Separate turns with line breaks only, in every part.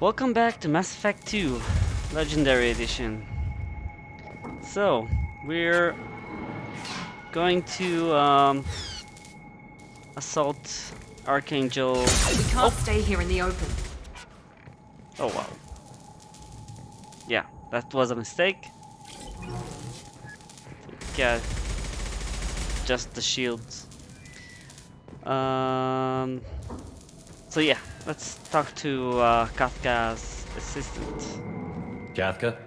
Welcome back to Mass Effect 2, Legendary Edition. So, we're going to assault Archangel.
We can't stay here in the open.
Oh wow. Yeah, that was a mistake. Yeah, just the shields. So yeah, let's talk to Kafka's assistant.
Kafka?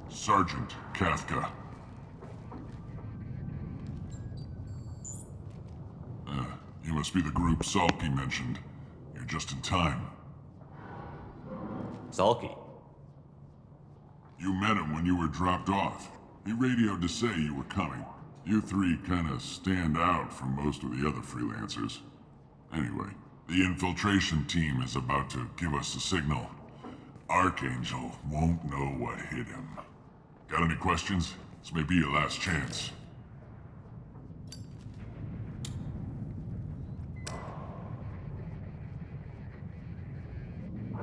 Sergeant Kafka. You must be the group Salky mentioned. You're just in time.
Salky?
You met him when you were dropped off. He radioed to say you were coming. You three kinda stand out from most of the other freelancers. Anyway, the infiltration team is about to give us a signal. Archangel won't know what hit him. Got any questions? This may be your last chance.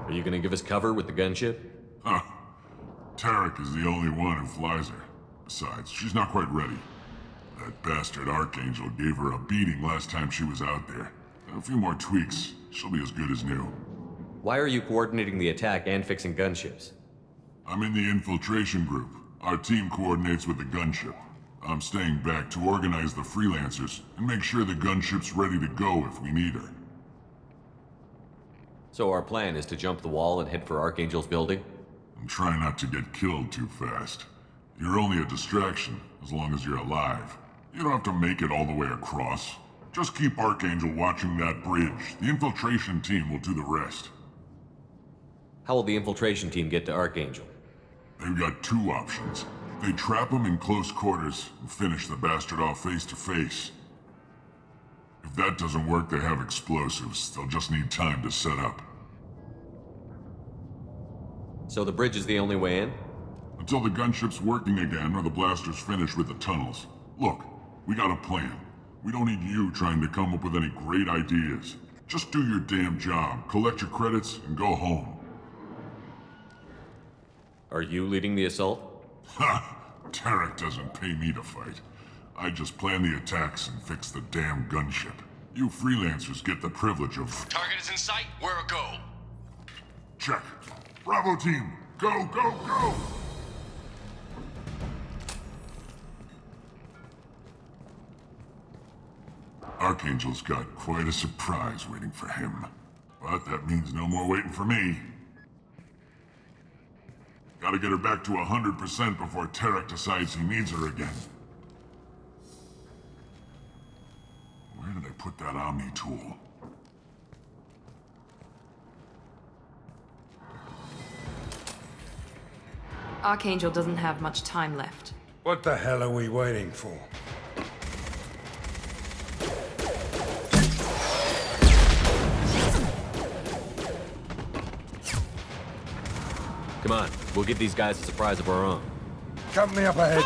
Are you gonna give us cover with the gunship?
Huh. Tarek is the only one who flies her. Besides, she's not quite ready. That bastard Archangel gave her a beating last time she was out there. A few more tweaks, she'll be as good as new.
Why are you coordinating the attack and fixing gunships?
I'm in the infiltration group. Our team coordinates with the gunship. I'm staying back to organize the freelancers and make sure the gunship's ready to go if we need her.
So our plan is to jump the wall and head for Archangel's building?
And try not to get killed too fast. You're only a distraction, as long as you're alive. You don't have to make it all the way across. Just keep Archangel watching that bridge. The infiltration team will do the rest.
How will the infiltration team get to Archangel?
They've got two options. They trap him in close quarters and finish the bastard off face to face. If that doesn't work, they have explosives. They'll just need time to set up.
So the bridge is the only way in?
Until the gunship's working again or the blasters finish with the tunnels. Look, we got a plan. We don't need you trying to come up with any great ideas. Just do your damn job, collect your credits, and go home.
Are you leading the assault?
Ha! Tarek doesn't pay me to fight. I just plan the attacks and fix the damn gunship. You freelancers get the privilege of...
Target is in sight. Where a go?
Check. Bravo team, go, go, go! Archangel's got quite a surprise waiting for him. But that means no more waiting for me. Gotta get her back to 100% before Tarek decides he needs her again. Where did I put that Omni tool?
Archangel doesn't have much time left.
What the hell are we waiting for?
Come on, we'll give these guys a surprise of our own.
Company up ahead.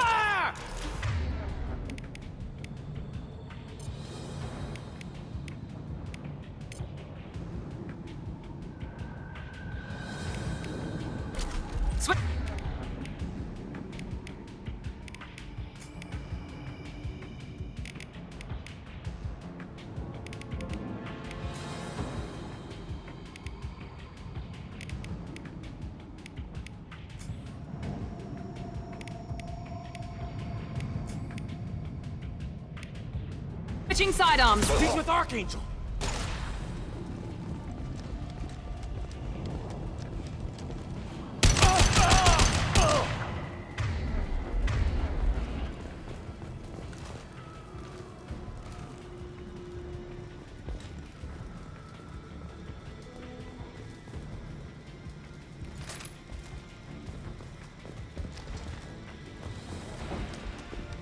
Switching sidearms.
He's with Archangel.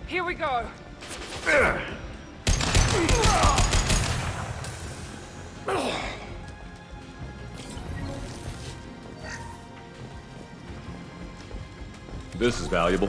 Here we go.
This is valuable.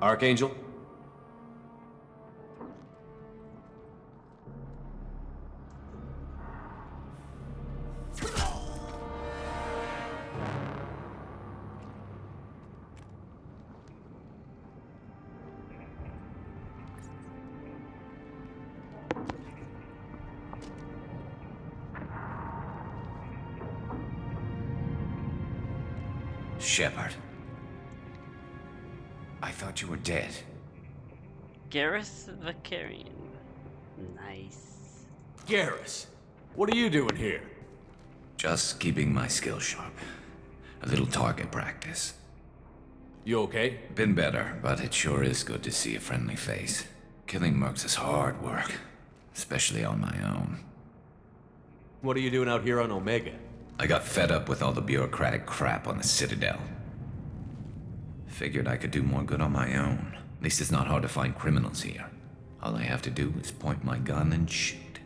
Archangel?
Shepard. I thought you were dead.
Gareth Vicarian. Nice.
Garrus, what are you doing here?
Just keeping my skills sharp. A little target practice.
You okay?
Been better, but it sure is good to see a friendly face. Killing mercs is hard work, especially on my own.
What are you doing out here on Omega?
I got fed up with all the bureaucratic crap on the Citadel. Figured I could do more good on my own. At least it's not hard to find criminals here. All I have to do is point my gun and shoot.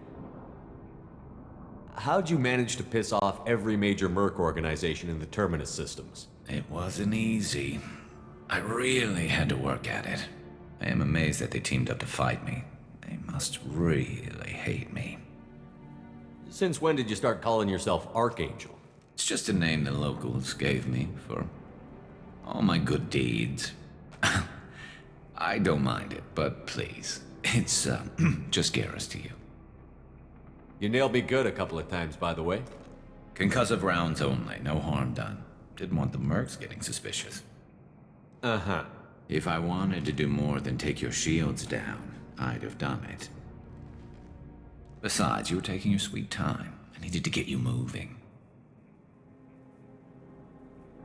How'd you manage to piss off every major merc organization in the Terminus systems?
It wasn't easy. I really had to work at it. I am amazed that they teamed up to fight me. They must really hate me.
Since when did you start calling yourself Archangel?
It's just a name the locals gave me for all my good deeds. I don't mind it, but please, it's just Garrus to you.
You nailed me good a couple of times, by the way.
Concussive rounds only, no harm done. Didn't want the mercs getting suspicious.
Uh-huh.
If I wanted to do more than take your shields down, I'd have done it. Besides, you were taking your sweet time. I needed to get you moving.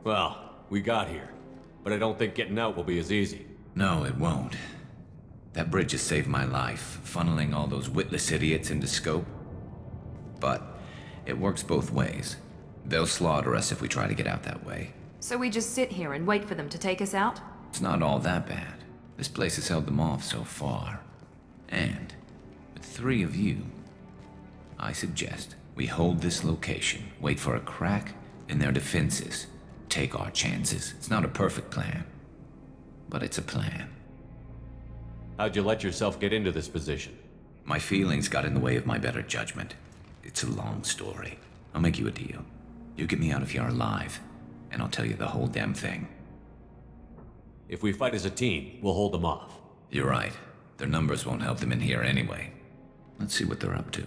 Well, we got here, but I don't think getting out will be as easy.
No, it won't. That bridge has saved my life, funneling all those witless idiots into scope. But it works both ways. They'll slaughter us if we try to get out that way.
So we just sit here and wait for them to take us out?
It's not all that bad. This place has held them off so far. And with 3 of you, I suggest we hold this location, wait for a crack in their defenses, take our chances. It's not a perfect plan, but it's a plan.
How'd you let yourself get into this position?
My feelings got in the way of my better judgment. It's a long story. I'll make you a deal. You get me out of here alive, and I'll tell you the whole damn thing.
If we fight as a team, we'll hold them off.
You're right. Their numbers won't help them in here anyway. Let's see what they're up to.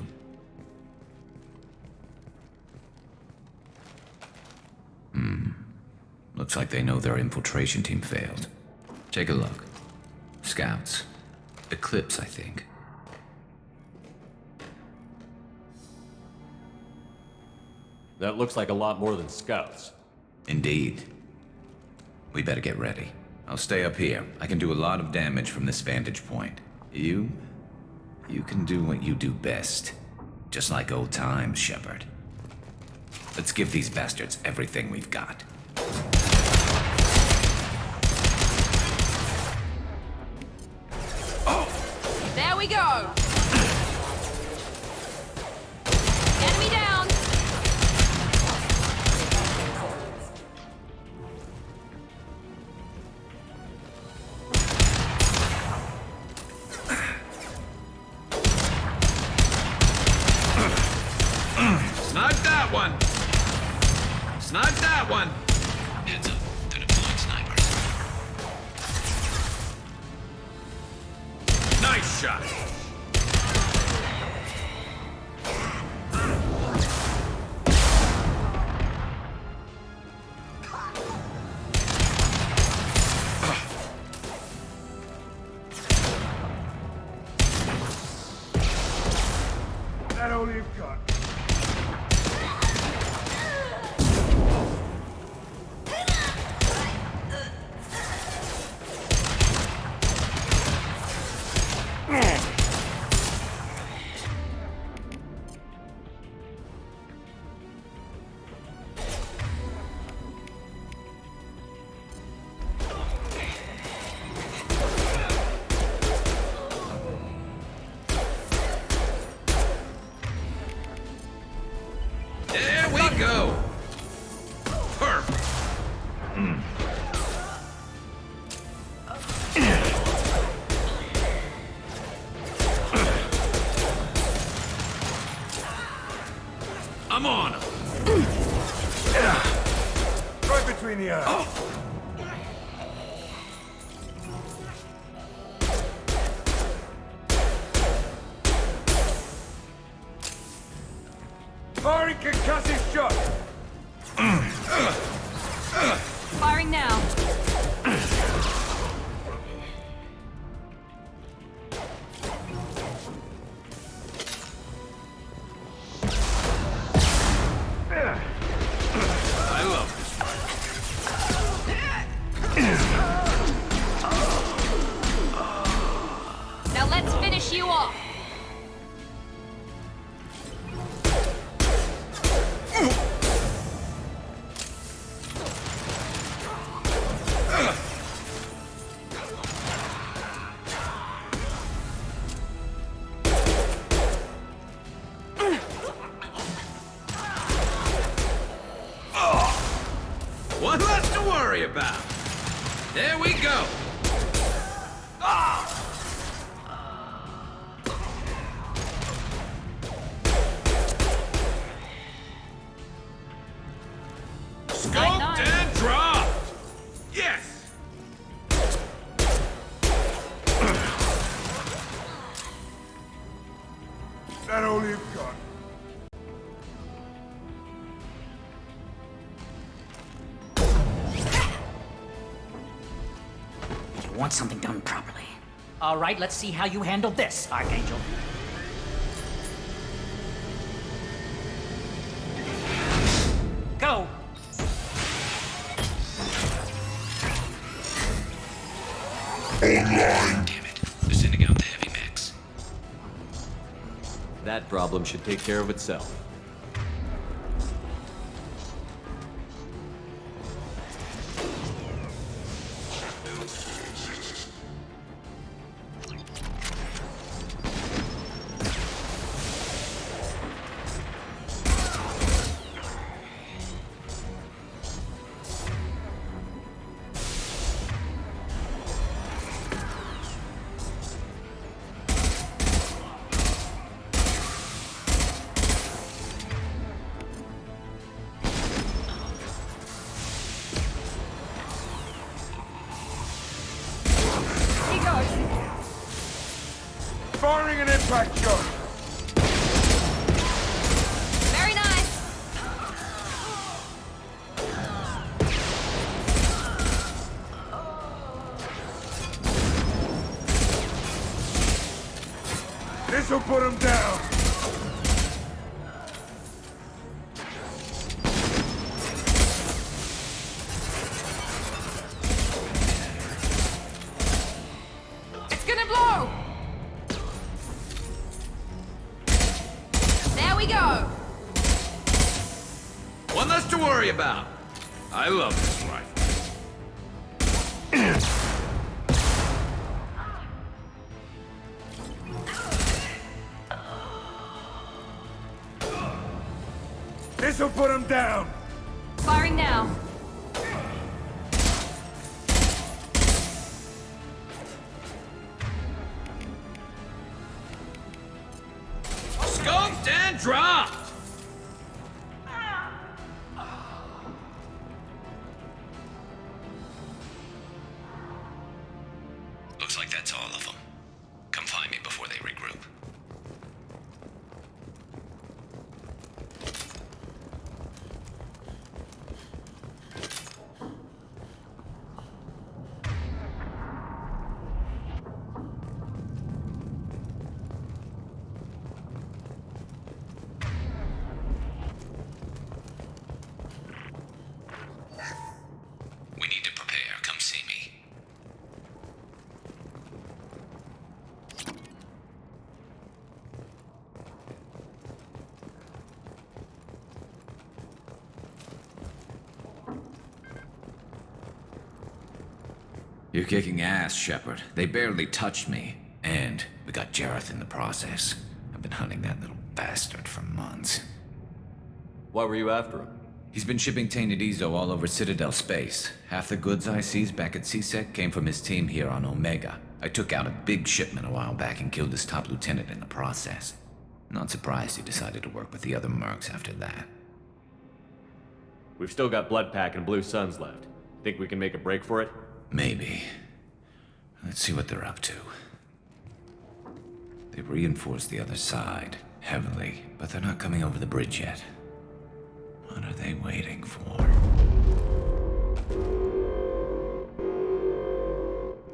Looks like they know their infiltration team failed. Take a look. Scouts. Eclipse, I think.
That looks like a lot more than scouts.
Indeed. We better get ready. I'll stay up here. I can do a lot of damage from this vantage point. You can do what you do best. Just like old times, Shepard. Let's give these bastards everything we've got.
There we go! Enemy down!
that one! Snipe that one! Heads up, they're deploying snipers. Nice shot!
That all you've got?
There we go! Perfect! I'm on him!
Right between the eyes. Firing concussive shot!
Firing now.
I love this one.
Now let's finish you off.
One less to worry about. There we go. Scoped and dropped. Yes.
That all you've got?
You want something done properly. All right, let's see how you handle this, Archangel. Go!
Damn it. They're sending out the heavy mechs.
That problem should take care of itself.
He goes.
Firing an impact shot!
Very nice.
This'll put him down!
It's gonna blow. There we go.
One less to worry about. I love this rifle.
This'll put him down!
Firing now.
Scoped and dropped. regroup. We need to prepare. Come see me. You're kicking ass, Shepard. They barely touched me. And we got Jareth in the process. I've been hunting that little bastard for months.
Why were you after him?
He's been shipping tainted Ezo all over Citadel space. Half the goods I seized back at CSEC came from his team here on Omega. I took out a big shipment a while back and killed his top lieutenant in the process. Not surprised he decided to work with the other mercs after that.
We've still got Bloodpack and Blue Suns left. Think we can make a break for it?
Maybe. Let's see what they're up to. They've reinforced the other side, heavily, but they're not coming over the bridge yet. What are they waiting for?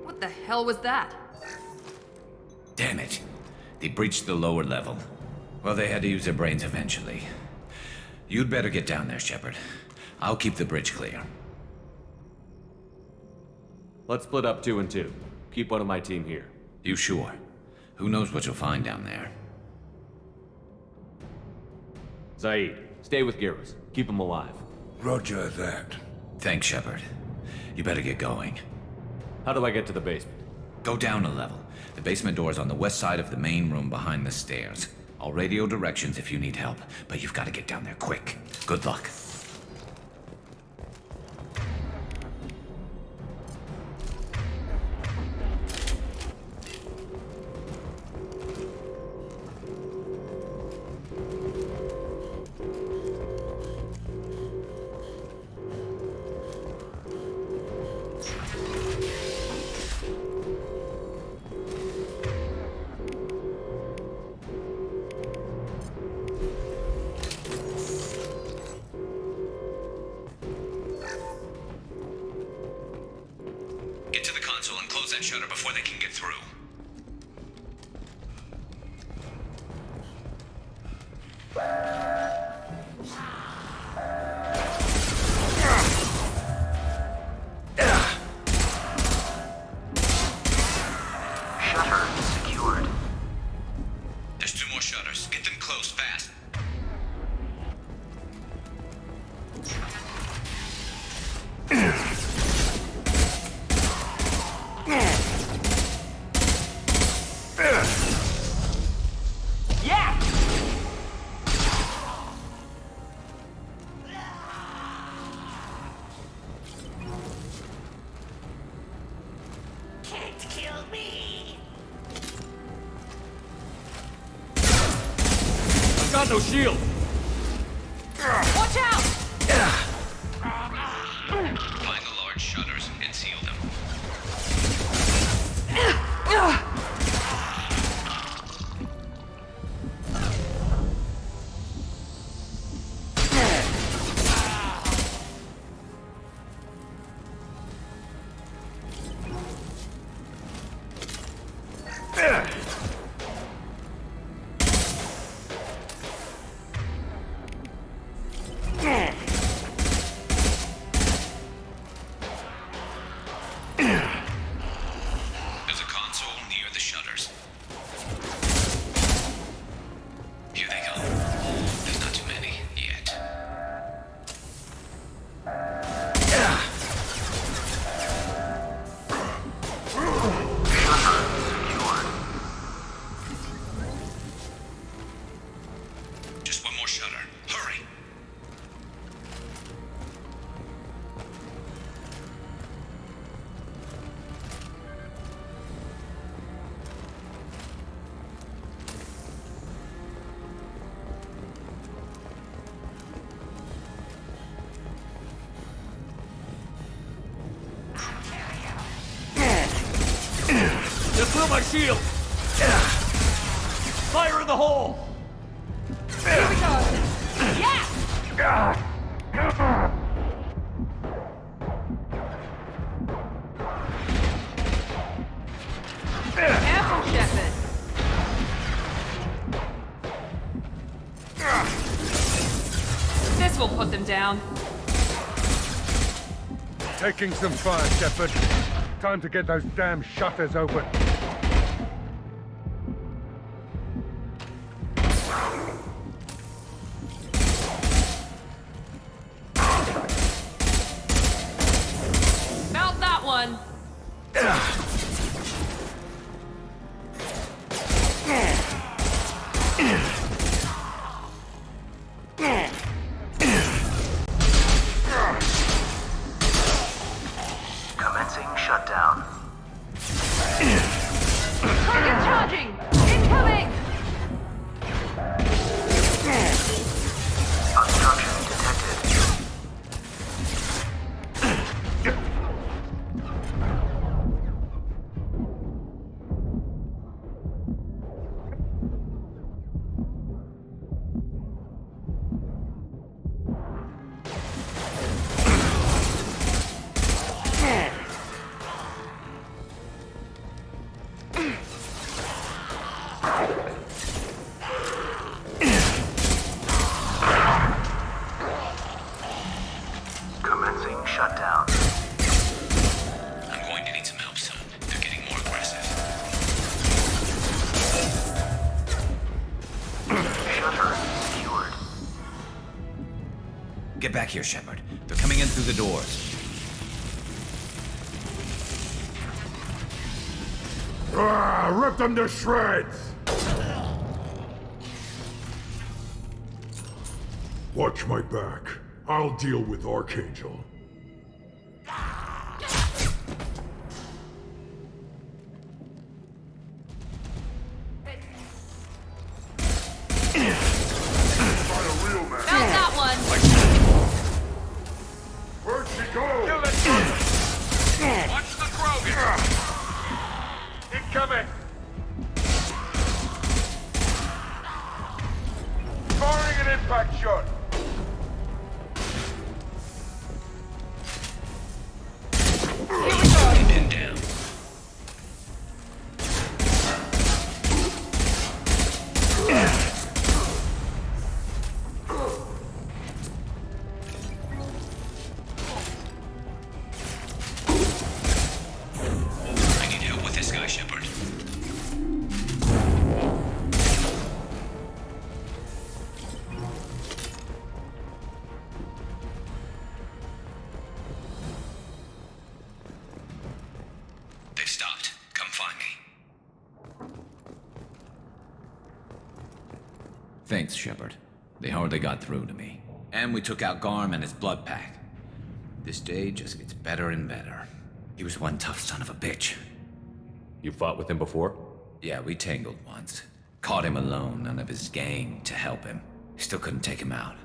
What the hell was that?
Damn it. They breached the lower level. Well, they had to use their brains eventually. You'd better get down there, Shepard. I'll keep the bridge clear.
Let's split up 2 and 2. Keep one of my team here.
You sure? Who knows what you'll find down there?
Zaid, stay with Garrus. Keep him alive.
Roger that.
Thanks, Shepard. You better get going.
How do I get to the basement?
Go down a level. The basement door's on the west side of the main room behind the stairs. I'll radio directions if you need help, but you've got to get down there quick. Good luck. Get to the console and close that shutter before they can get through.
Shutter secured.
There's 2 more shutters. Get them closed fast.
Yeah!
Can't kill me.
I've got no shield!
Watch out!
Find the large shutters and seal them. There's a console near the shutters. Here they go. There's not too many yet. Just one more shutter. Hurry!
Just blew my shield!
the hole!
Here we go! Yeah! Careful, Shepard. This will put them down.
Taking some fire, Shepard. Time to get those damn shutters open.
Mount that one.
Commencing shutdown.
Target charging! Incoming!
Obstruction detected. Commencing shutdown.
I'm going to need some help, son. They're getting more aggressive.
Shutter secured.
Get back here, Shepard. They're coming in through the doors.
Rip them to shreds! Watch my back. I'll deal with Archangel.
Mount that one.
Where'd she go?
Kill that target! Watch the Krogan!
Incoming! Firing an impact shot!
Pin down. I need help with this guy, Shepard. They've stopped. Come find me. Thanks, Shepard. They hardly got through to me. And we took out Garm and his blood pack. This day just gets better and better. He was one tough son of a bitch.
You fought with him before?
Yeah, we tangled once. Caught him alone, none of his gang to help him. Still couldn't take him out.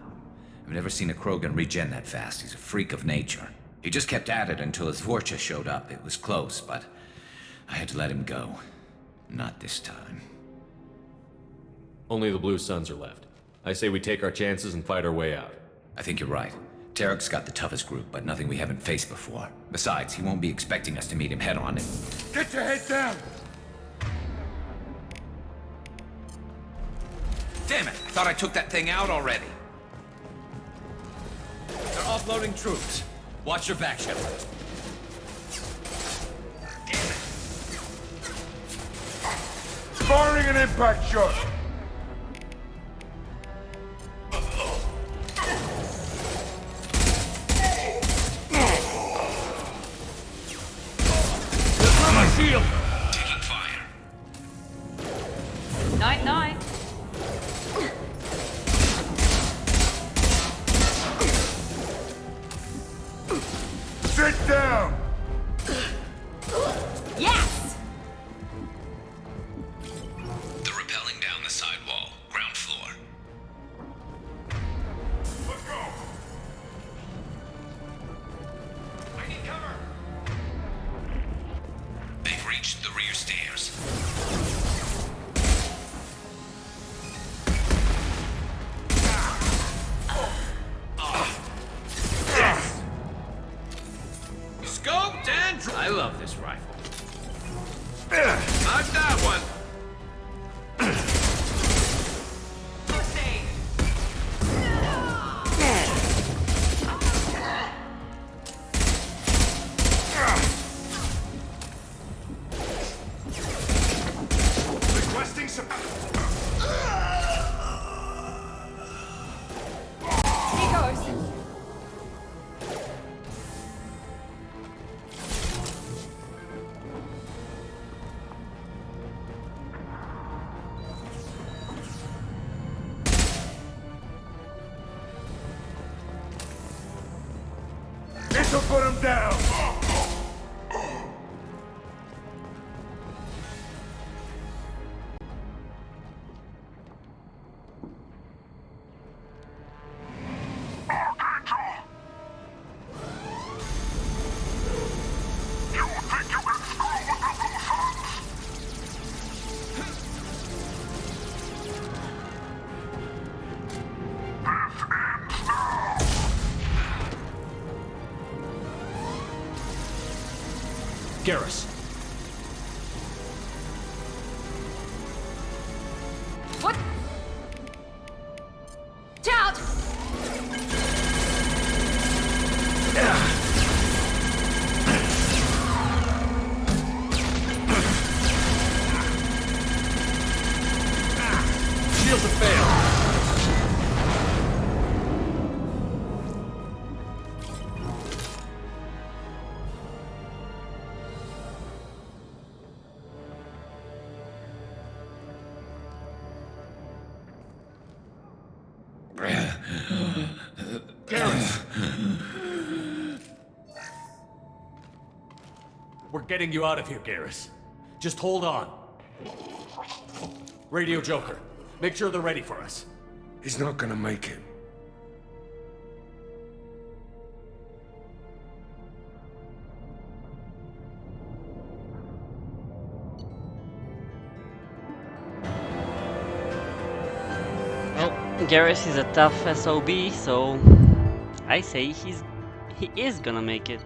I've never seen a Krogan regen that fast. He's a freak of nature. He just kept at it until his Vorcha showed up. It was close, but I had to let him go. Not this time.
Only the Blue Suns are left. I say we take our chances and fight our way out.
I think you're right. Tarek's got the toughest group, but nothing we haven't faced before. Besides, he won't be expecting us to meet him head-on.
Get your head down!
Damn it! I thought I took that thing out already. They're offloading troops. Watch your back, Shepard.
Firing an impact shot!
My shield!
Taking fire.
Night-night.
Sit down!
Yes!
They're rappelling down the side wall, ground floor.
Let's go!
I need cover!
They've reached the rear stairs.
He goes.
This'll put him down!
Garrus.
What? Out!
Shields have failed. We're getting you out of here, Garrus. Just hold on. Radio Joker, make sure they're ready for us.
He's not gonna make it.
Well, Garrus is a tough SOB, so I say he is gonna make it.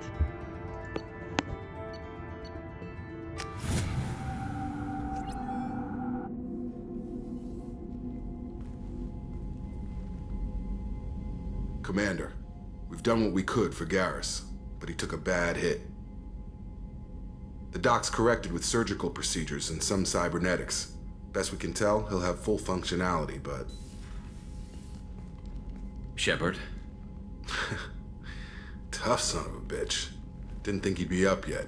Commander, we've done what we could for Garrus, but he took a bad hit. The doc's corrected with surgical procedures and some cybernetics. Best we can tell, he'll have full functionality, but...
Shepard?
Tough son of a bitch. Didn't think he'd be up yet.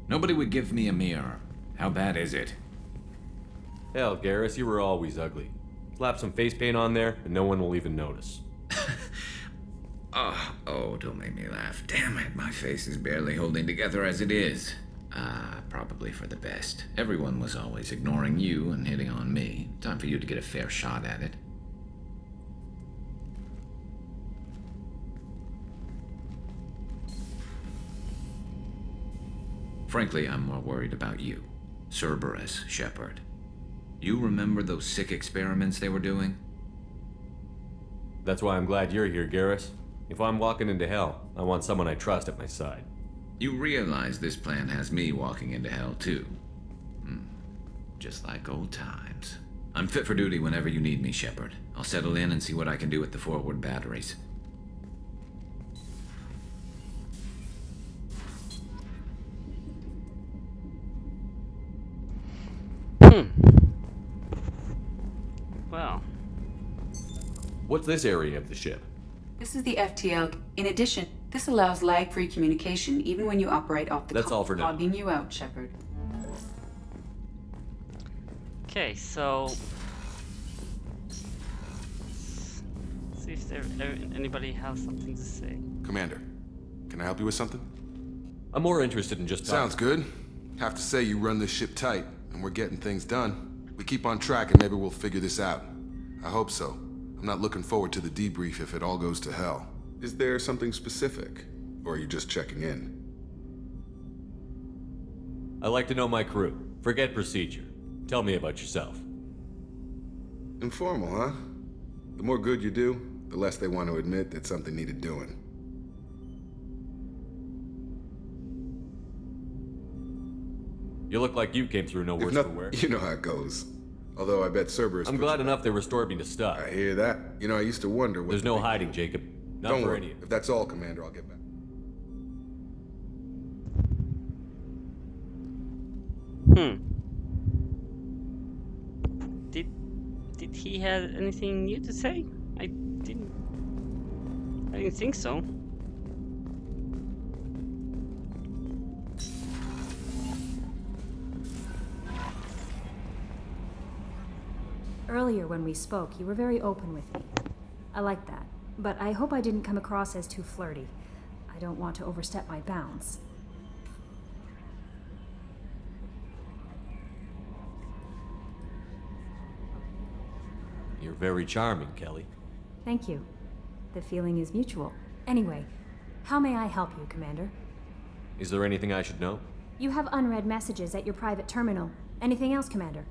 Nobody would give me a mirror. How bad is it?
Hell, Garrus, you were always ugly. Slap some face paint on there, and no one will even notice.
Oh, don't make me laugh. Damn it, my face is barely holding together as it is. Probably for the best. Everyone was always ignoring you and hitting on me. Time for you to get a fair shot at it. Frankly, I'm more worried about you. Cerberus, Shepard. You remember those sick experiments they were doing?
That's why I'm glad you're here, Garrus. If I'm walking into hell, I want someone I trust at my side.
You realize this plan has me walking into hell, too. Just like old times. I'm fit for duty whenever you need me, Shepard. I'll settle in and see what I can do with the forward batteries.
Well.
What's this area of the ship?
This is the FTL. In addition, this allows lag-free communication even when you operate off the
That's all for now.
Logging you out, Shepard.
Okay, so see if anybody has something to say.
Commander, can I help you with something?
I'm more interested in just talking.
Sounds good. Have to say you run this ship tight, and we're getting things done. We keep on track and maybe we'll figure this out. I hope so. I'm not looking forward to the debrief if it all goes to hell. Is there something specific? Or are you just checking in?
I like to know my crew. Forget procedure. Tell me about yourself.
Informal, huh? The more good you do, the less they want to admit that something needed doing.
You look like you came through no worse for wear.
You know how it goes. Although I bet Cerberus...
I'm glad enough they restored me to stuff.
I hear that. You know, I used to wonder what...
There's no hiding, Jacob. Not
Don't
for
worry.
any of you.
If that's all, Commander, I'll get back.
Did he have anything new to say? I didn't think so.
Earlier when we spoke, you were very open with me. I like that, but I hope I didn't come across as too flirty. I don't want to overstep my bounds.
You're very charming, Kelly.
Thank you. The feeling is mutual. Anyway, how may I help you, Commander?
Is there anything I should know?
You have unread messages at your private terminal. Anything else, Commander?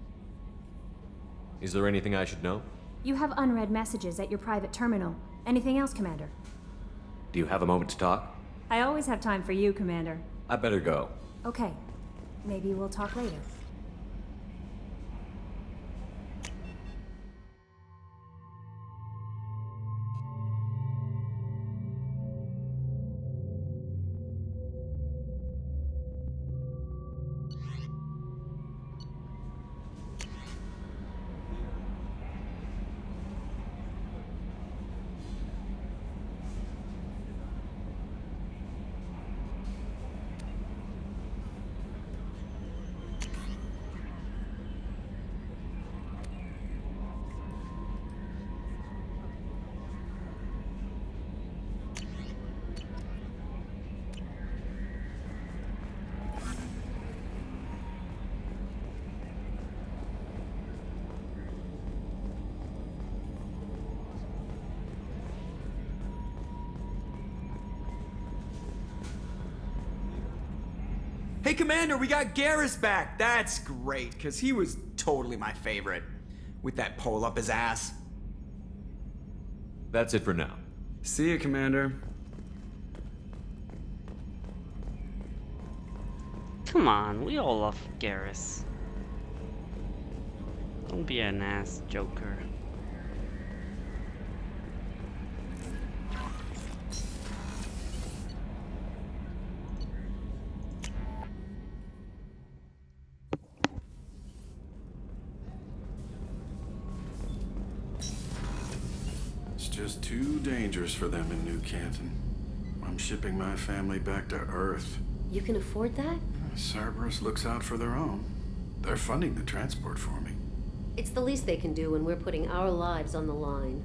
Is there anything I should know?
You have unread messages at your private terminal. Anything else, Commander?
Do you have a moment to talk?
I always have time for you, Commander.
I better go.
Okay. Maybe we'll talk later.
Hey, Commander, we got Garrus back. That's great, because he was totally my favorite. With that pole up his ass.
That's it for now.
See you, Commander.
Come on, we all love Garrus. Don't be an ass, Joker.
Just too dangerous for them in New Canton. I'm shipping my family back to Earth.
You can afford that?
Cerberus looks out for their own. They're funding the transport for me.
It's the least they can do when we're putting our lives on the line.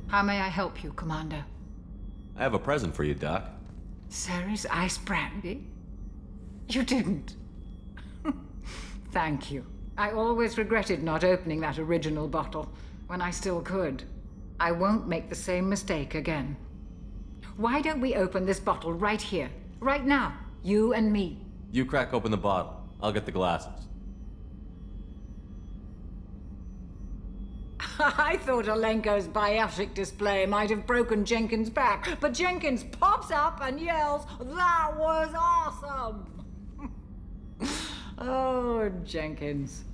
How may I help you, Commander?
I have a present for you, Doc.
Sarah's ice brandy? You didn't. Thank you. I always regretted not opening that original bottle when I still could. I won't make the same mistake again. Why don't we open this bottle right here, right now, you and me?
You crack open the bottle. I'll get the glasses.
I thought Alenko's biotic display might have broken Jenkins' back, but Jenkins pops up and yells, "That was awesome!" Oh, Jenkins.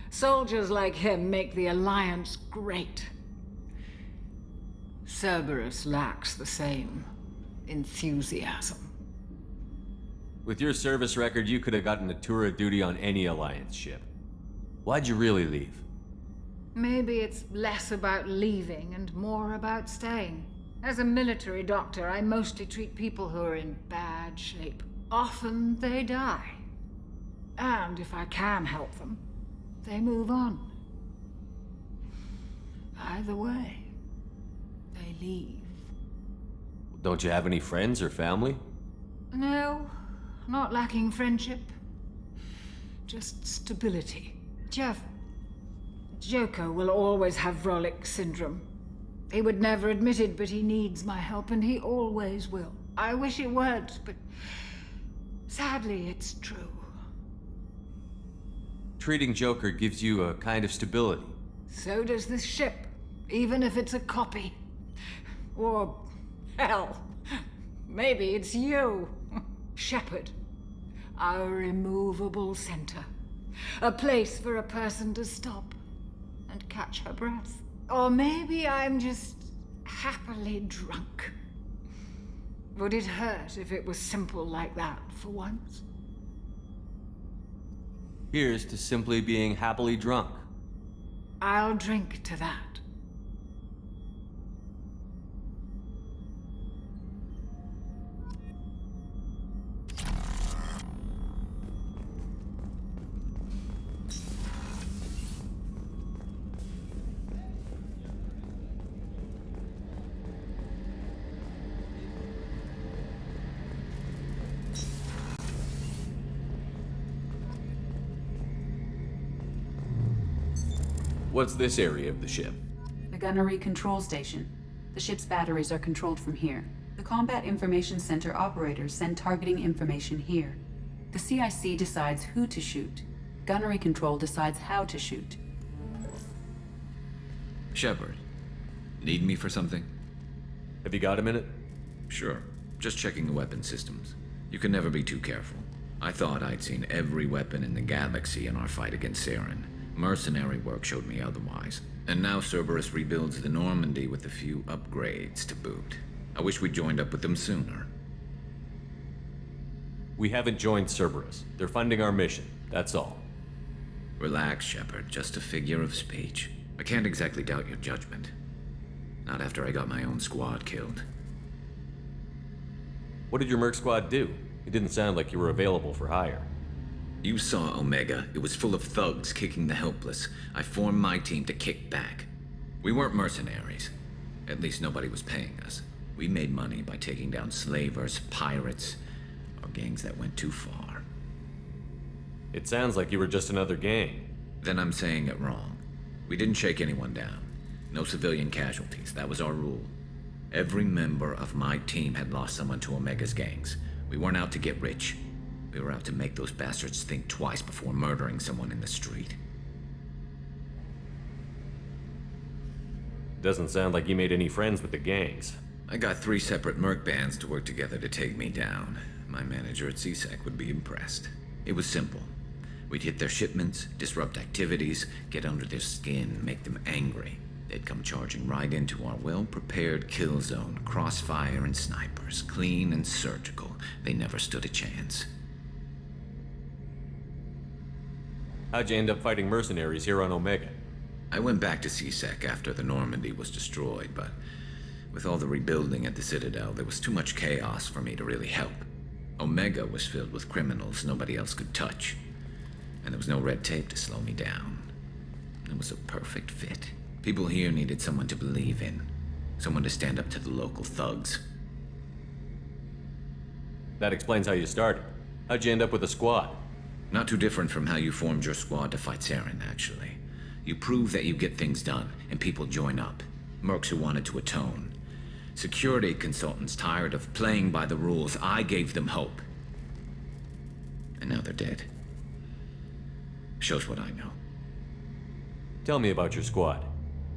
Soldiers like him make the Alliance great. Cerberus lacks the same enthusiasm.
With your service record, you could have gotten a tour of duty on any Alliance ship. Why'd you really leave?
Maybe it's less about leaving and more about staying. As a military doctor, I mostly treat people who are in bad shape. Often they die. And if I can help them, they move on. Either way, they leave.
Don't you have any friends or family?
No, not lacking friendship. Just stability. Joker will always have Vrolic syndrome. He would never admit it, but he needs my help, and he always will. I wish it weren't, but sadly, it's true.
Treating Joker gives you a kind of stability.
So does this ship, even if it's a copy. Or, hell, maybe it's you, Shepard. Our immovable center. A place for a person to stop and catch her breath. Or maybe I'm just happily drunk. Would it hurt if it was simple like that for once?
Here's to simply being happily drunk.
I'll drink to that.
What's this area of the ship?
The gunnery control station. The ship's batteries are controlled from here. The Combat Information Center operators send targeting information here. The CIC decides who to shoot. Gunnery control decides how to shoot.
Shepard, need me for something?
Have you got a minute?
Sure. Just checking the weapon systems. You can never be too careful. I thought I'd seen every weapon in the galaxy in our fight against Saren. Mercenary work showed me otherwise. And now Cerberus rebuilds the Normandy with a few upgrades to boot. I wish we'd joined up with them sooner.
We haven't joined Cerberus. They're funding our mission, that's all.
Relax, Shepard. Just a figure of speech. I can't exactly doubt your judgment. Not after I got my own squad killed.
What did your Merc squad do? It didn't sound like you were available for hire.
You saw Omega. It was full of thugs kicking the helpless. I formed my team to kick back. We weren't mercenaries. At least nobody was paying us. We made money by taking down slavers, pirates, or gangs that went too far.
It sounds like you were just another gang.
Then I'm saying it wrong. We didn't shake anyone down. No civilian casualties. That was our rule. Every member of my team had lost someone to Omega's gangs. We weren't out to get rich. We were out to make those bastards think twice before murdering someone in the street.
Doesn't sound like you made any friends with the gangs.
I got 3 separate merc bands to work together to take me down. My manager at CSEC would be impressed. It was simple. We'd hit their shipments, disrupt activities, get under their skin, make them angry. They'd come charging right into our well-prepared kill zone, crossfire and snipers, clean and surgical. They never stood a chance.
How'd you end up fighting mercenaries here on Omega?
I went back to CSEC after the Normandy was destroyed, but with all the rebuilding at the Citadel, there was too much chaos for me to really help. Omega was filled with criminals nobody else could touch, and there was no red tape to slow me down. It was a perfect fit. People here needed someone to believe in, someone to stand up to the local thugs.
That explains how you started. How'd you end up with a squad?
Not too different from how you formed your squad to fight Saren, actually. You prove that you get things done, and people join up. Mercs who wanted to atone. Security consultants tired of playing by the rules. I gave them hope. And now they're dead. Shows what I know.
Tell me about your squad.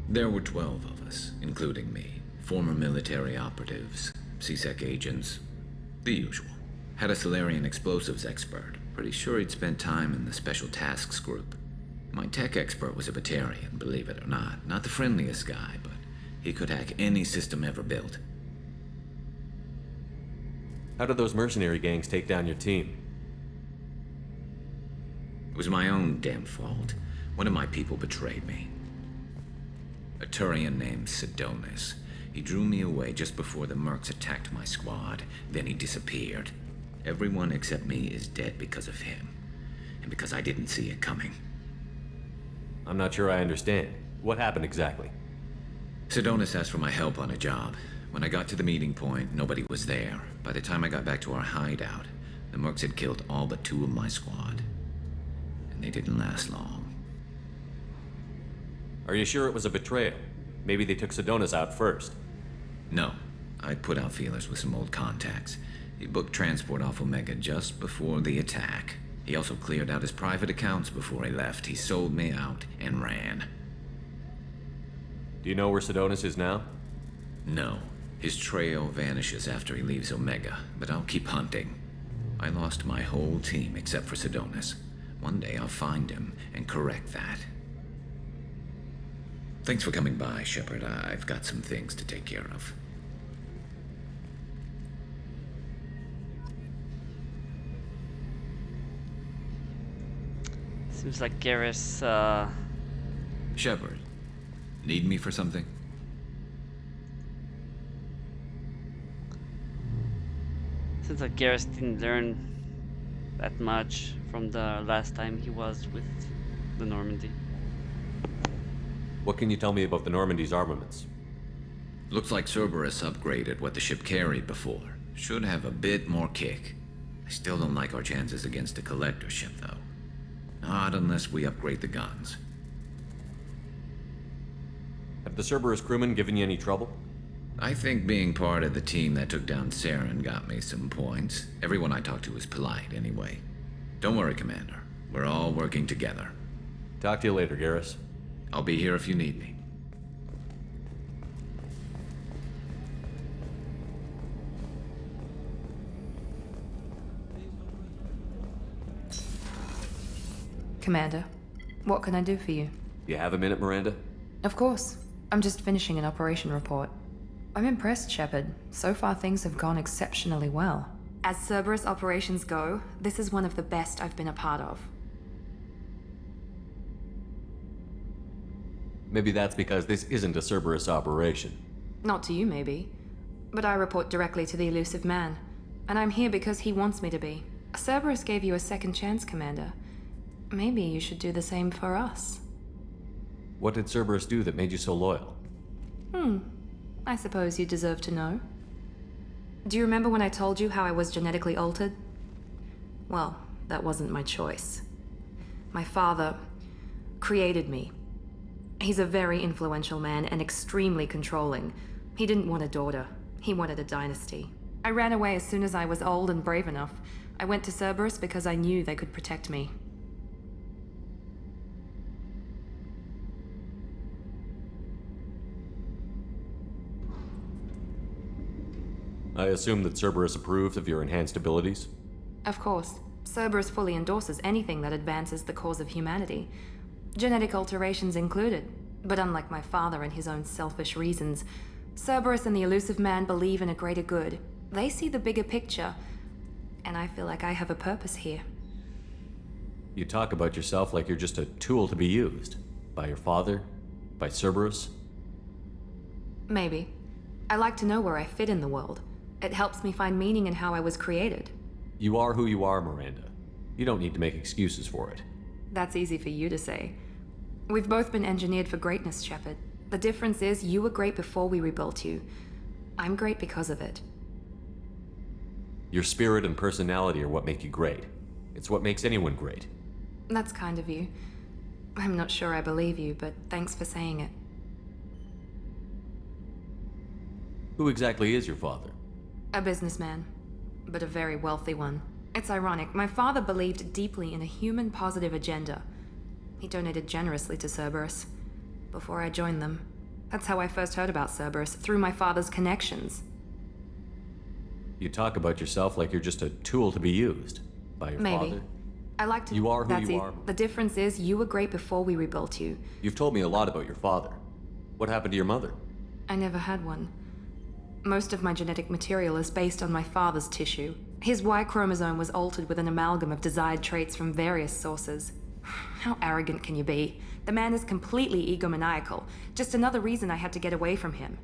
There were 12 of us, including me. Former military operatives, CSEC agents, the usual. Had a Solarian explosives expert. Pretty sure he'd spent time in the Special Tasks Group. My tech expert was a Batarian, believe it or not. Not the friendliest guy, but he could hack any system ever built.
How did those mercenary gangs take down your team?
It was my own damn fault. One of my people betrayed me. A Turian named Sidonis. He drew me away just before the mercs attacked my squad. Then he disappeared. Everyone except me is dead because of him. And because I didn't see it coming.
I'm not sure I understand. What happened exactly?
Sidonis asked for my help on a job. When I got to the meeting point, nobody was there. By the time I got back to our hideout, the mercs had killed all but 2 of my squad. And they didn't last long.
Are you sure it was a betrayal? Maybe they took Sidonis out first.
No. I put out feelers with some old contacts. He booked transport off Omega just before the attack. He also cleared out his private accounts before he left. He sold me out and ran.
Do you know where Sidonis is now?
No. His trail vanishes after he leaves Omega, but I'll keep hunting. I lost my whole team except for Sidonis. One day I'll find him and correct that. Thanks for coming by, Shepard. I've got some things to take care of.
Seems like Garrus,
Shepard, need me for something?
Seems like Garrus didn't learn that much from the last time he was with the Normandy.
What can you tell me about the Normandy's armaments?
Looks like Cerberus upgraded what the ship carried before. Should have a bit more kick. I still don't like our chances against a collector ship, though. Not unless we upgrade the guns.
Have the Cerberus crewmen given you any trouble?
I think being part of the team that took down Saren got me some points. Everyone I talked to was polite, anyway. Don't worry, Commander. We're all working together.
Talk to you later, Garrus.
I'll be here if you need me.
Commander, what can I do for you?
You have a minute, Miranda?
Of course. I'm just finishing an operation report. I'm impressed, Shepard. So far things have gone exceptionally well. As Cerberus operations go, this is one of the best I've been a part of.
Maybe that's because this isn't a Cerberus operation.
Not to you, maybe. But I report directly to the elusive man. And I'm here because he wants me to be. Cerberus gave you a second chance, Commander. Maybe you should do the same for us.
What did Cerberus do that made you so loyal?
I suppose you deserve to know. Do you remember when I told you how I was genetically altered? Well, that wasn't my choice. My father created me. He's a very influential man and extremely controlling. He didn't want a daughter. He wanted a dynasty. I ran away as soon as I was old and brave enough. I went to Cerberus because I knew they could protect me.
I assume that Cerberus approved of your enhanced abilities?
Of course. Cerberus fully endorses anything that advances the cause of humanity. Genetic alterations included. But unlike my father and his own selfish reasons, Cerberus and the elusive man believe in a greater good. They see the bigger picture, and I feel like I have a purpose here.
You talk about yourself like you're just a tool to be used. By your father? By Cerberus?
Maybe. I like to know where I fit in the world. It helps me find meaning in how I was created.
You are who you are, Miranda. You don't need to make excuses for it.
That's easy for you to say. We've both been engineered for greatness, Shepard. The difference is you were great before we rebuilt you. I'm great because of it.
Your spirit and personality are what make you great. It's what makes anyone great.
That's kind of you. I'm not sure I believe you, but thanks for saying it.
Who exactly is your father?
A businessman, but a very wealthy one. It's ironic, my father believed deeply in a human-positive agenda. He donated generously to Cerberus before I joined them. That's how I first heard about Cerberus, through my father's connections.
You talk about yourself like you're just a tool to be used. By your
Maybe.
father?
I like to...
You are who
That's
you
it.
are.
The difference is you were great before we rebuilt you.
You've told me a lot about your father. What happened to your mother?
I never had one. Most of my genetic material is based on my father's tissue. His Y chromosome was altered with an amalgam of desired traits from various sources. How arrogant can you be? The man is completely egomaniacal. Just another reason I had to get away from him.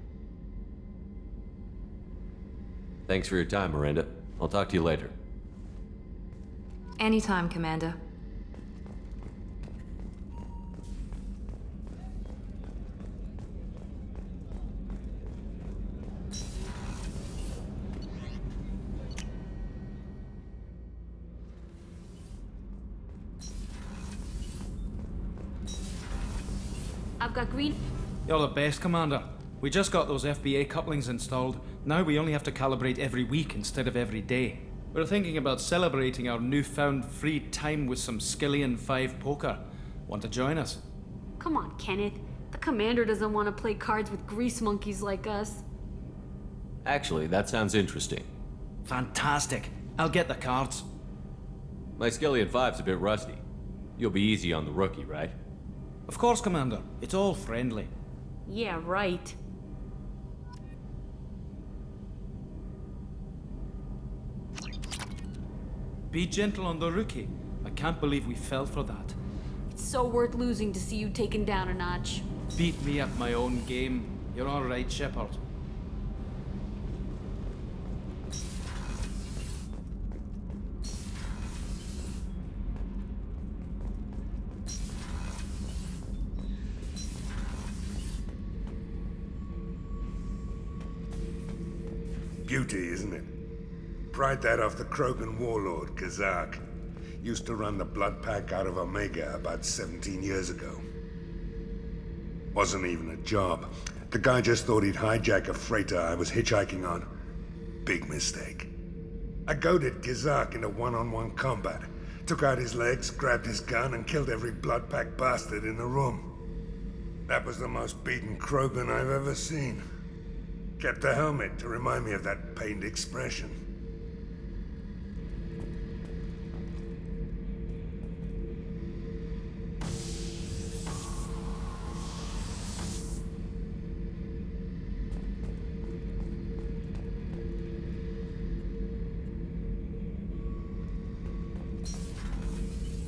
Thanks for your time, Miranda. I'll talk to you later.
Anytime, Commander.
I've got green.
You're the best, Commander. We just got those FBA couplings installed. Now we only have to calibrate every week instead of every day. We're thinking about celebrating our newfound free time with some Skillian 5 poker. Want to join us?
Come on, Kenneth. The commander doesn't want to play cards with grease monkeys like us.
Actually, that sounds interesting.
Fantastic. I'll get the cards.
My Skillian 5's a bit rusty. You'll be easy on the rookie, right?
Of course, Commander. It's all friendly.
Yeah, right.
Be gentle on the rookie. I can't believe we fell for that.
It's so worth losing to see you taken down a notch.
Beat me at my own game. You're all right, Shepard.
Beauty, isn't it? Pried that off the Krogan warlord, Kazak. Used to run the blood pack out of Omega about 17 years ago. Wasn't even a job. The guy just thought he'd hijack a freighter I was hitchhiking on. Big mistake. I goaded Kazak into one-on-one combat. Took out his legs, grabbed his gun, and killed every blood pack bastard in the room. That was the most beaten Krogan I've ever seen. Kept a helmet to remind me of that pained expression.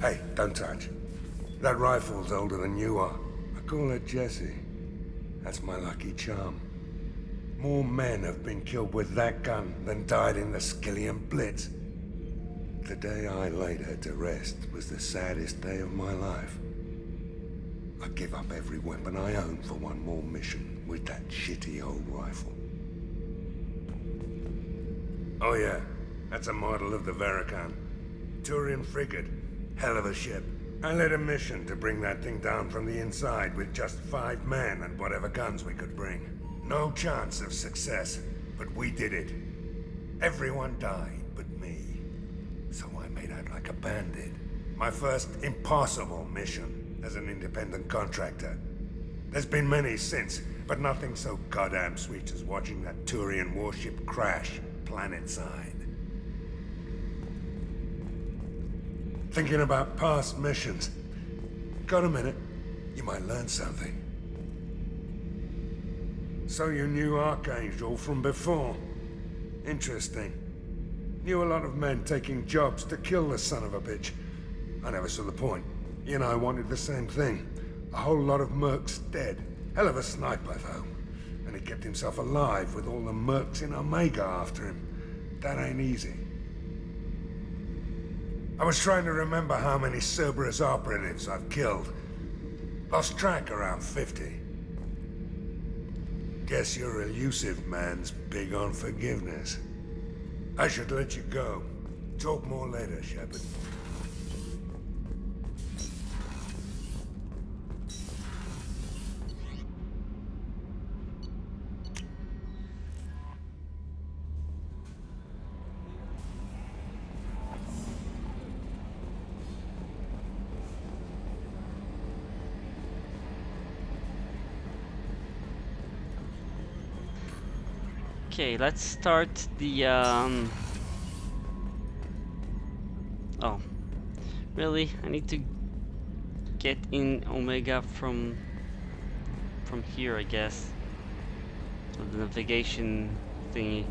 Hey, don't touch. That rifle's older than you are. I call it Jesse. That's my lucky charm. More men have been killed with that gun than died in the Skillian Blitz. The day I laid her to rest was the saddest day of my life. I'd give up every weapon I own for one more mission with that shitty old rifle. Oh yeah, that's a model of the Verican. Turian frigate. Hell of a ship. I led a mission to bring that thing down from the inside with just 5 men and whatever guns we could bring. No chance of success, but we did it. Everyone died but me. So I made out like a bandit. My first impossible mission as an independent contractor. There's been many since, but nothing so goddamn sweet as watching that Turian warship crash planetside. Thinking about past missions. Got a minute? You might learn something. So you knew Archangel from before? Interesting. Knew a lot of men taking jobs to kill the son of a bitch. I never saw the point. You know, I wanted the same thing. A whole lot of mercs dead. Hell of a sniper, though. And he kept himself alive with all the mercs in Omega after him. That ain't easy. I was trying to remember how many Cerberus operatives I've killed. Lost track around 50. Guess your elusive man's big on forgiveness. I should let you go. Talk more later, Shepard.
Okay, let's start the Oh, really? I need to get in Omega from here, I guess. With the navigation thingy.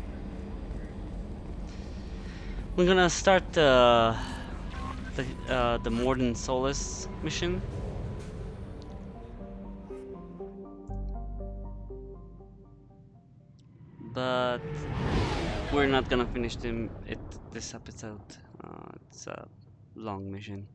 We're gonna start the Modern Solace mission. But we're not gonna finish this episode. It's a long mission.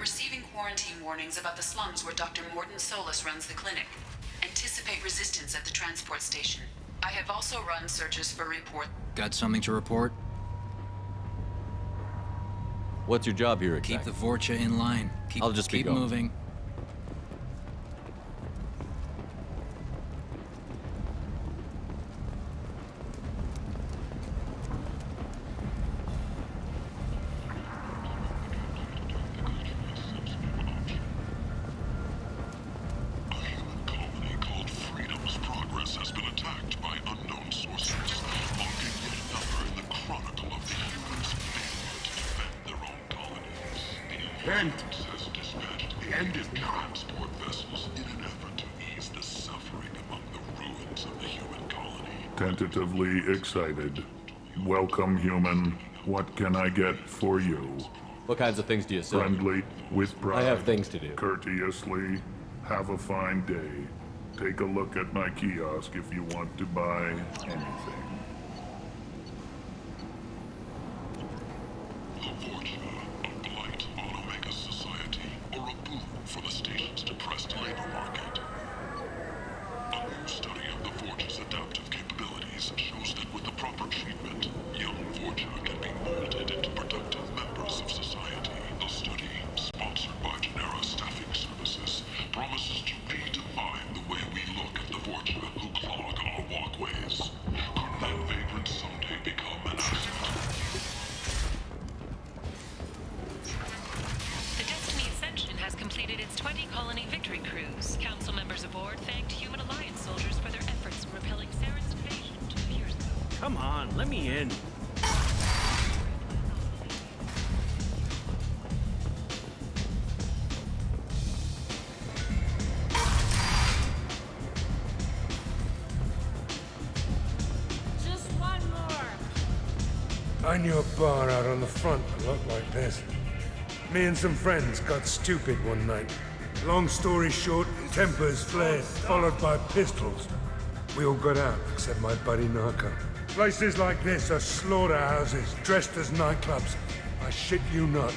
receiving quarantine warnings about the slums where Dr. Morton Solus runs the clinic. Anticipate resistance at the transport station. I have also run searches for report.
Got something to report?
What's your job here
Keep
exactly?
the Vorcha in line.
I'll just be
keep
going.
moving.
Kent has dispatched the end is transport vessels in an effort to ease the suffering among the ruins of the human colony. Tentatively excited. Welcome, human. What can I get for you?
What kinds of things do you sell?
Friendly, with pride.
I have things to do.
Courteously. Have a fine day. Take a look at my kiosk if you want to buy anything. The Vorcha, a blight on Omega's society, or a boon for the station's depressed labor market. A new study of the Vorcha's adaptive capabilities shows that with the proper treatment, young Vorcha can be molded into productive members of society. The study, sponsored by Genera Staffing Services, promises to redefine the way we look at the Vorcha who clog our walkways. Could that vagrant someday become an asset?
The Destiny Ascension has completed its 20-colony victory cruise. Council members aboard thanked Human Alliance soldiers for their efforts in repelling Saren's invasion 2 years ago.
Come on, let me in.
Just one more.
I knew a bar out on the front that looked like this. Me and some friends got stupid one night. Long story short, tempers flared, followed by pistols. We all got out, except my buddy Narco. Places like this are slaughterhouses, dressed as nightclubs. I shit you not.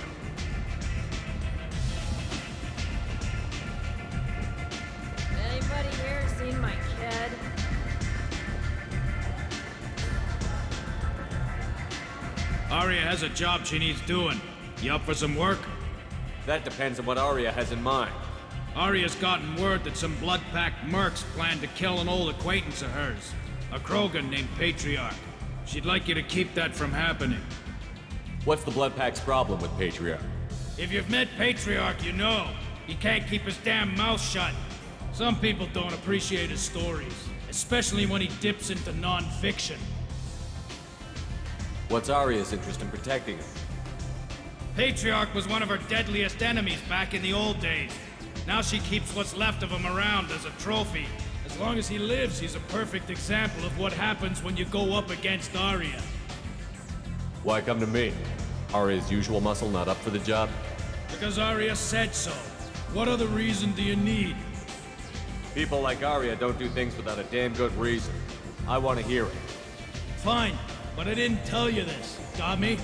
Anybody here seen my kid?
Arya has a job she needs doing. You up for some work?
That depends on what Arya has in mind.
Arya's gotten word that some blood-packed mercs plan to kill an old acquaintance of hers, a Krogan named Patriarch. She'd like you to keep that from happening.
What's the Blood Pack's problem with Patriarch?
If you've met Patriarch, you know. He can't keep his damn mouth shut. Some people don't appreciate his stories, especially when he dips into non-fiction.
What's Arya's interest in protecting him?
Patriarch was one of her deadliest enemies back in the old days. Now she keeps what's left of him around as a trophy. As long as he lives, he's a perfect example of what happens when you go up against Arya.
Why come to me? Arya's usual muscle not up for the job?
Because Arya said so. What other reason do you need?
People like Arya don't do things without a damn good reason. I want to hear it.
Fine, but I didn't tell you this, got me?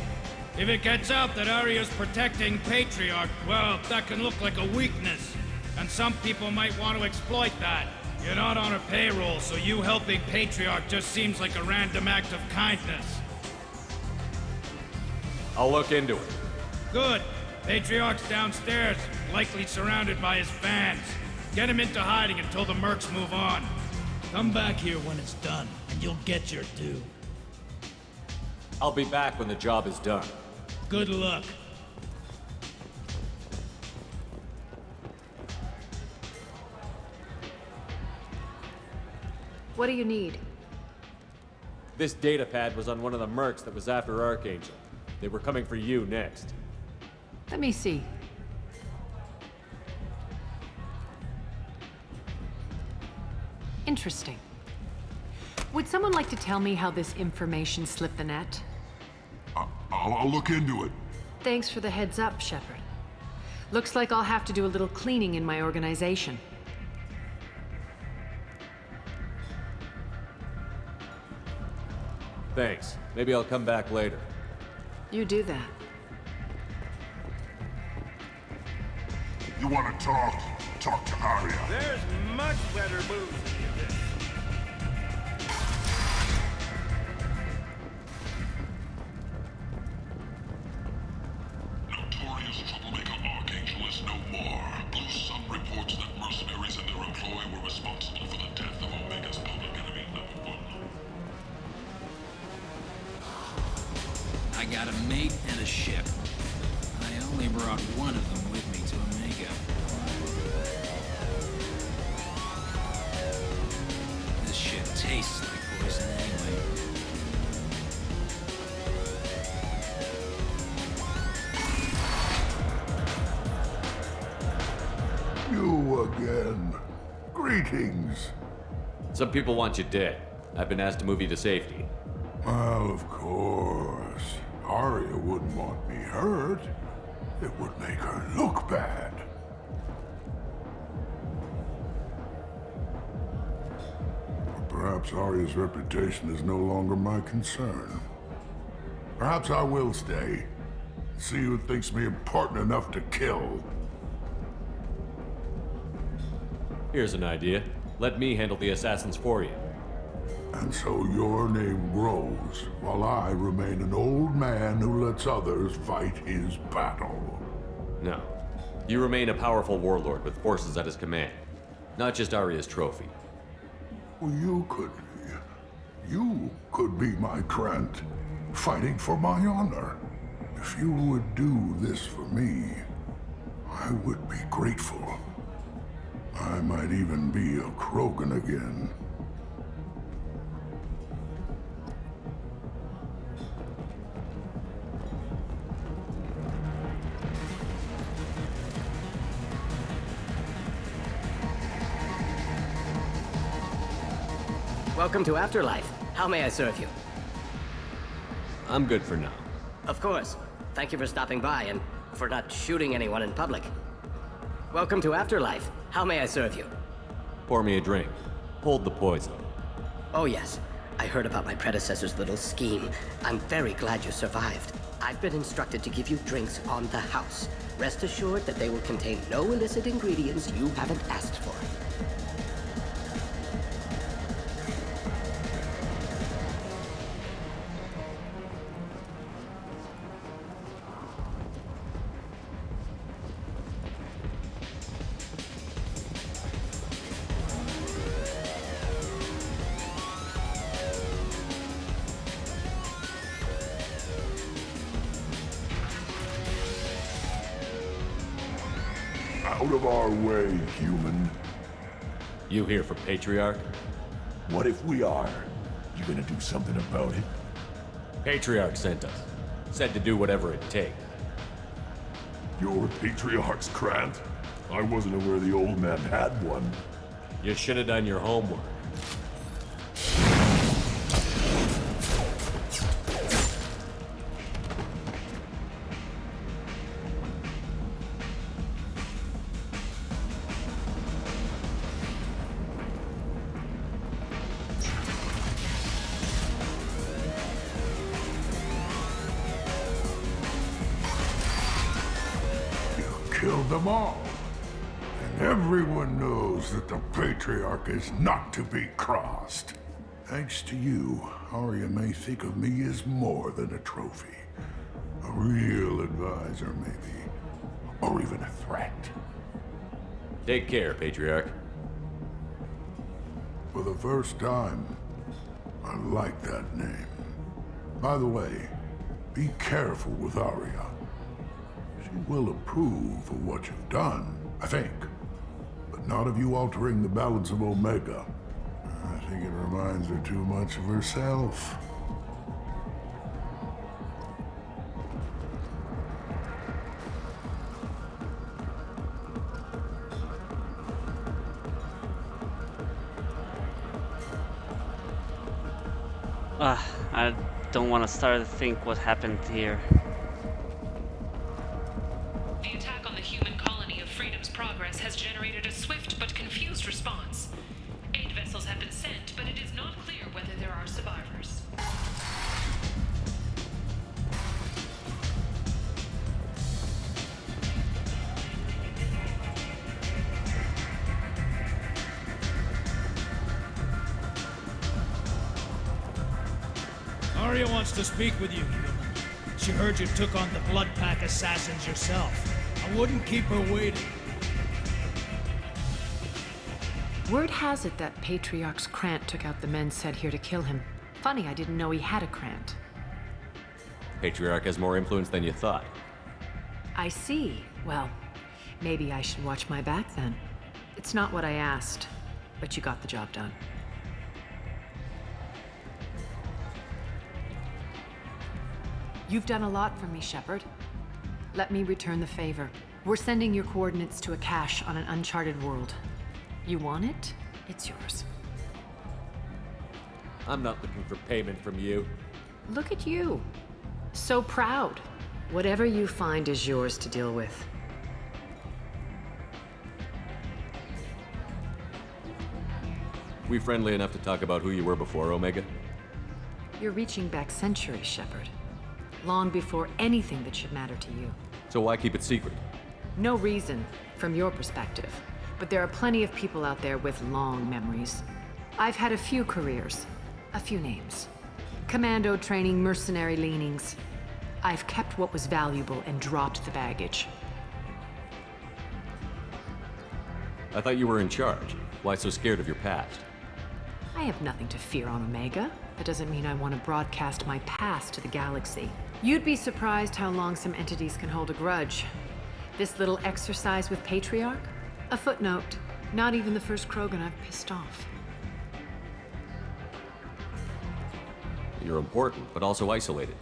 If it gets out that Arya's protecting Patriarch, well, that can look like a weakness. And some people might want to exploit that. You're not on her payroll, so you helping Patriarch just seems like a random act of kindness.
I'll look into it.
Good. Patriarch's downstairs, likely surrounded by his fans. Get him into hiding until the mercs move on. Come back here when it's done, and you'll get your due.
I'll be back when the job is done.
Good luck.
What do you need?
This data pad was on one of the mercs that was after Archangel. They were coming for you next.
Let me see. Interesting. Would someone like to tell me how this information slipped the net?
I'll look into it.
Thanks for the heads up, Shepard. Looks like I'll have to do a little cleaning in my organization.
Thanks. Maybe I'll come back later.
You do that.
You want to talk? Talk to Arya.
There's much better booze than this.
Notorious troublemaker Archangel is no more. Blue Sun reports that mercenaries and their employ were responsible for the death of Omega's public enemy #1.
I got a mate and a ship. I only brought one of them with me to Omega. This shit tastes like poison anyway.
You again. Greetings.
Some people want you dead. I've been asked to move you to safety.
Well, of course. Arya wouldn't want me hurt. It would make her look bad. Or perhaps Arya's reputation is no longer my concern. Perhaps I will stay. See who thinks me important enough to kill.
Here's an idea. Let me handle the assassins for you.
And so your name grows, while I remain an old man who lets others fight his battle.
No. You remain a powerful warlord with forces at his command. Not just Arya's trophy.
Well, you could be my Trent, fighting for my honor. If you would do this for me, I would be grateful. I might even be a Krogan again.
Welcome to Afterlife. How may I serve you?
I'm good for now.
Of course. Thank you for stopping by and for not shooting anyone in public. Welcome to Afterlife. How may I serve you?
Pour me a drink. Hold the poison.
Oh yes. I heard about my predecessor's little scheme. I'm very glad you survived. I've been instructed to give you drinks on the house. Rest assured that they will contain no illicit ingredients you haven't asked for.
Out of our way, human.
You here for Patriarch?
What if we are? You gonna do something about it?
Patriarch sent us. Said to do whatever it takes.
You're Patriarch's Grant? I wasn't aware the old man had one.
You should have done your homework.
Killed them all. And everyone knows that the Patriarch is not to be crossed. Thanks to you, Arya may think of me as more than a trophy. A real advisor, maybe. Or even a threat.
Take care, Patriarch.
For the first time, I like that name. By the way, be careful with Arya. She will approve of what you've done, I think. But not of you altering the balance of Omega. I think it reminds her too much of herself.
I don't want to start to think what happened here.
The attack on the human colony of Freedom's Progress has generated a swift but confused response. Aid vessels have been sent, but it is not clear whether there are survivors.
Zarya wants to speak with you, human. She heard you took on the Blood Pack assassins yourself. I wouldn't keep her waiting.
Word has it that Patriarch's Krant took out the men sent here to kill him. Funny, I didn't know he had a Krant.
Patriarch has more influence than you thought.
I see. Well, maybe I should watch my back then. It's not what I asked, but you got the job done. You've done a lot for me, Shepard. Let me return the favor. We're sending your coordinates to a cache on an uncharted world. You want it? It's yours.
I'm not looking for payment from you.
Look at you. So proud. Whatever you find is yours to deal with.
We friendly enough to talk about who you were before, Omega?
You're reaching back centuries, Shepard. Long before anything that should matter to you.
So why keep it secret?
No reason, from your perspective. But there are plenty of people out there with long memories. I've had a few careers, a few names. Commando training, mercenary leanings. I've kept what was valuable and dropped the baggage.
I thought you were in charge. Why so scared of your past?
I have nothing to fear on Omega. That doesn't mean I want to broadcast my past to the galaxy. You'd be surprised how long some entities can hold a grudge. This little exercise with Patriarch? A footnote. Not even the first Krogan I've pissed off.
You're important, but also isolated.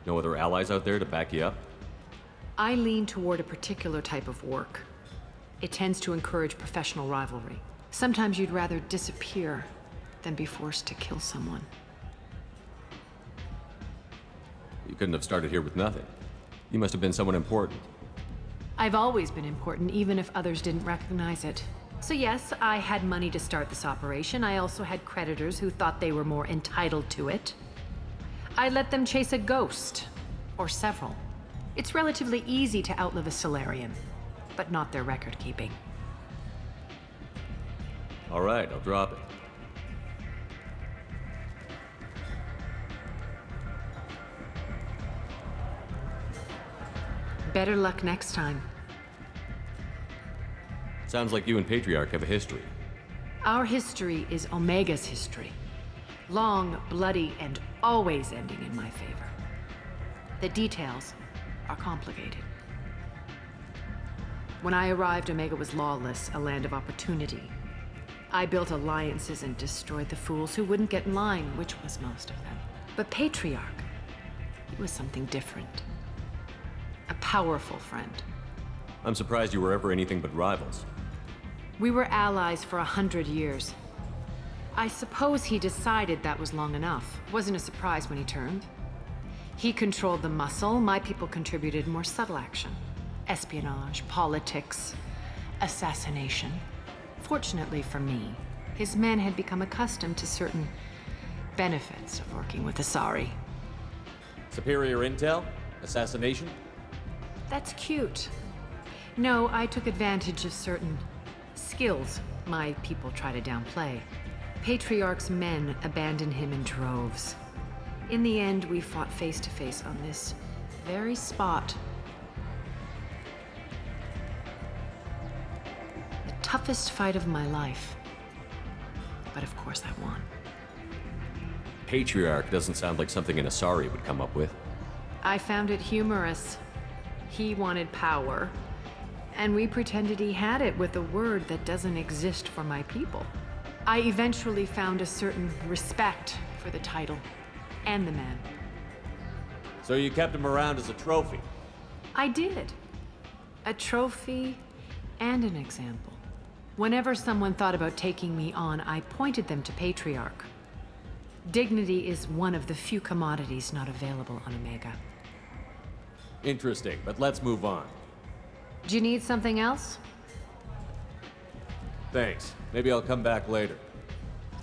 No other allies out there to back you up?
I lean toward a particular type of work. It tends to encourage professional rivalry. Sometimes you'd rather disappear than be forced to kill someone.
You couldn't have started here with nothing. You must have been someone important.
I've always been important, even if others didn't recognize it. So yes, I had money to start this operation. I also had creditors who thought they were more entitled to it. I let them chase a ghost, or several. It's relatively easy to outlive a Solarian, but not their record keeping.
All right, I'll drop it.
Better luck next time.
Sounds like you and Patriarch have a history.
Our history is Omega's history. Long, bloody, and always ending in my favor. The details are complicated. When I arrived, Omega was lawless, a land of opportunity. I built alliances and destroyed the fools who wouldn't get in line, which was most of them. But Patriarch, he was something different. A powerful friend.
I'm surprised you were ever anything but rivals.
We were allies for 100 years. I suppose he decided that was long enough. Wasn't a surprise when he turned. He controlled the muscle, my people contributed more subtle action. Espionage, politics, assassination. Fortunately for me, his men had become accustomed to certain benefits of working with Asari.
Superior intel? Assassination?
That's cute. No, I took advantage of certain skills my people try to downplay. Patriarch's men abandoned him in droves. In the end, we fought face to face on this very spot. The toughest fight of my life. But of course I won.
Patriarch doesn't sound like something an Asari would come up with.
I found it humorous. He wanted power, and we pretended he had it with a word that doesn't exist for my people. I eventually found a certain respect for the title and the man.
So you kept him around as a trophy?
I did. A trophy and an example. Whenever someone thought about taking me on, I pointed them to Patriarch. Dignity is one of the few commodities not available on Omega.
Interesting, but let's move on.
Do you need something else?
Thanks. Maybe I'll come back later.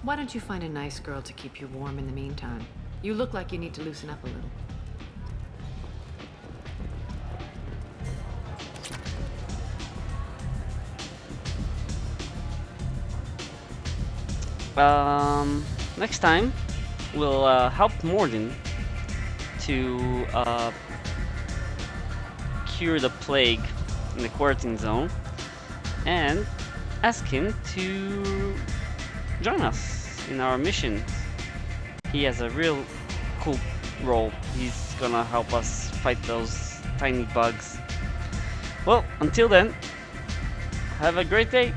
Why don't you find a nice girl to keep you warm in the meantime? You look like you need to loosen up a little.
Next time, we'll help Mordin to cure the plague in the quarantine zone and ask him to join us in our mission. He has a real cool role. He's gonna help us fight those tiny bugs. Well, until then, have a great day.